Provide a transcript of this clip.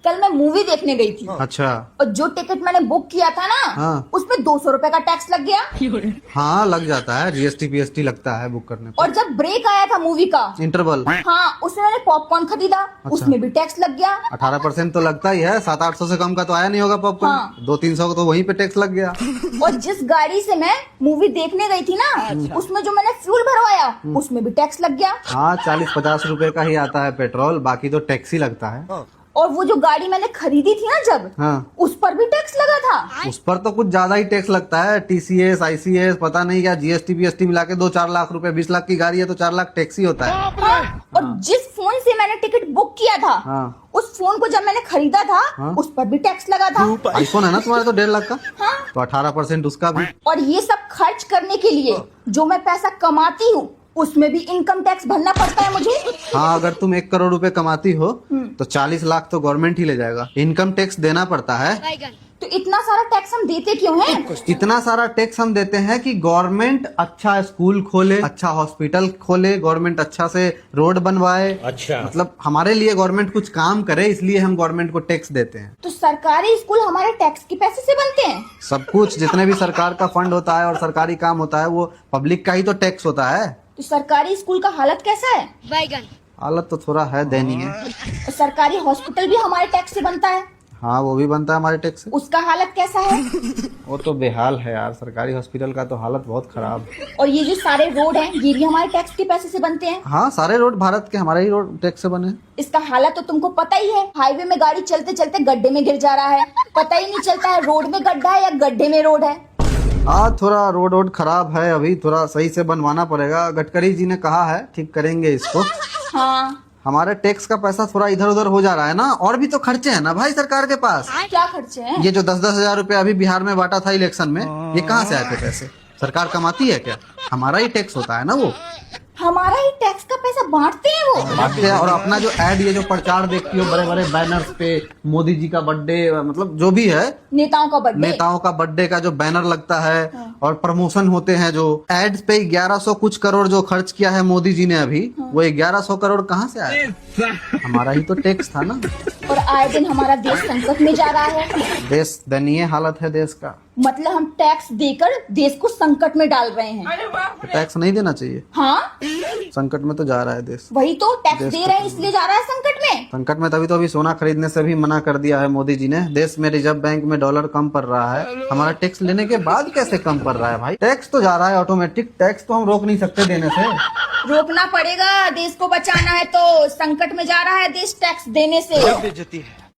कल मैं मूवी देखने गई थी। अच्छा। और जो टिकट मैंने बुक किया था ना, हाँ। उसमें 200 रुपए का टैक्स लग गया। हाँ लग जाता है, जीएसटी पीएसटी लगता है बुक करने पर। और जब ब्रेक आया था मूवी का, इंटरवल, हाँ, उसमें मैंने पॉपकॉर्न खरीदा, उसमें भी टैक्स लग गया। 18% तो लगता ही है। 700-800 से कम का तो आया नहीं होगा पॉपकॉर्न। हाँ। 200-300 का तो वहीं पे टैक्स लग गया। और जिस गाड़ी से मैं मूवी देखने गई थी ना, उसमें जो मैंने फ्यूल भरवाया, उसमें भी टैक्स लग गया। हाँ 40-50 रुपए का ही आता है पेट्रोल, बाकी तो टैक्स ही लगता है। और वो जो गाड़ी मैंने खरीदी थी ना जब, हाँ। उस पर भी टैक्स लगा था। उस पर तो कुछ ज्यादा ही टैक्स लगता है। टीसीएस, आईसीएस, पता नहीं क्या, जीएसटी पीएसटी मिला के 2-4 लाख रुपए। 20 लाख की गाड़ी है तो 4 लाख टैक्स ही होता है। हाँ। और जिस फोन से मैंने टिकट बुक किया था, हाँ। उस फोन को जब मैंने खरीदा था, हाँ। उस पर भी टैक्स लगा था। आईफोन है ना तुम्हारा तो 1.5 लाख का। हाँ। तो 18% उसका भी। और ये सब खर्च करने के लिए जो मैं पैसा कमाती हूँ, उसमें भी इनकम टैक्स भरना पड़ता है मुझे। हाँ अगर तुम 1 करोड़ रुपए कमाती हो तो 40 लाख तो गवर्नमेंट ही ले जाएगा। इनकम टैक्स देना पड़ता है। तो इतना सारा टैक्स हम देते क्यों हैं? इतना सारा टैक्स हम देते हैं कि गवर्नमेंट अच्छा स्कूल खोले, अच्छा हॉस्पिटल खोले, गवर्नमेंट अच्छा से रोड बनवाए। अच्छा, मतलब हमारे लिए गवर्नमेंट कुछ काम करे, इसलिए हम गवर्नमेंट को टैक्स देते हैं। तो सरकारी स्कूल हमारे टैक्स के पैसे से बनते हैं? सब कुछ, जितने भी सरकार का फंड होता है और सरकारी काम होता है, वो पब्लिक का ही तो टैक्स होता है। तो सरकारी स्कूल का हालत कैसा है? हालत तो थोड़ा है दयनीय। और सरकारी हॉस्पिटल भी हमारे टैक्स से बनता है, हाँ वो भी बनता है हमारे टैक्स से। उसका हालत कैसा है? वो तो बेहाल है यार, सरकारी हॉस्पिटल का तो हालत बहुत खराब है। और ये जो सारे रोड हैं, ये भी हमारे टैक्स के पैसे से बनते हैं। हाँ सारे रोड भारत के हमारे ही रोड टैक्स से बने हैं। इसका हालत तो तुमको पता ही है। हाईवे में गाड़ी चलते चलते गड्ढे में गिर जा रहा है, पता ही नहीं चलता है रोड में गड्ढा है या गड्ढे में रोड है। हाँ थोड़ा रोड खराब है, अभी थोड़ा सही से बनवाना पड़ेगा। गडकरी जी ने कहा है ठीक करेंगे इसको। हाँ। हमारे टैक्स का पैसा थोड़ा इधर उधर हो जा रहा है ना, और भी तो खर्चे हैं ना भाई सरकार के पास। क्या खर्चे हैं? ये जो 10-10 हजार रुपए अभी बिहार में बांटा था इलेक्शन में, ये कहाँ से आए थे पैसे? सरकार कमाती है क्या? हमारा ही टैक्स होता है ना वो। हमारा ही टैक्स का पैसा बांटते हैं वो। बांटते हैं। और अपना जो एड, ये जो प्रचार देखती हो बड़े बड़े बैनर्स पे, मोदी जी का बर्थडे, मतलब जो भी है, नेताओं का बर्थडे, नेताओं का बर्थडे का जो बैनर लगता है और प्रमोशन होते हैं, जो एड्स पे 1100 कुछ करोड़ जो खर्च किया है मोदी जी ने अभी, वो 1100 करोड़ कहाँ से आया? हमारा ही तो टैक्स था ना। और आए दिन हमारा देश संकट में जा रहा है। देश दयनीय हालत है देश का। मतलब हम टैक्स देकर देश को संकट में डाल रहे हैं। तो टैक्स नहीं देना चाहिए। हाँ, संकट में तो जा रहा है देश। वही तो, टैक्स दे रहे हैं इसलिए जा रहा है संकट में। संकट में तभी तो अभी सोना खरीदने से भी मना कर दिया है मोदी जी ने। देश में रिजर्व बैंक में डॉलर कम पड़ रहा है, हमारा टैक्स लेने के बाद कैसे कम पड़ रहा है भाई? टैक्स तो जा रहा है ऑटोमेटिक, टैक्स तो हम रोक नहीं सकते देने से। रोकना पड़ेगा, देश को बचाना है तो। संकट में जा रहा है देश टैक्स देने से।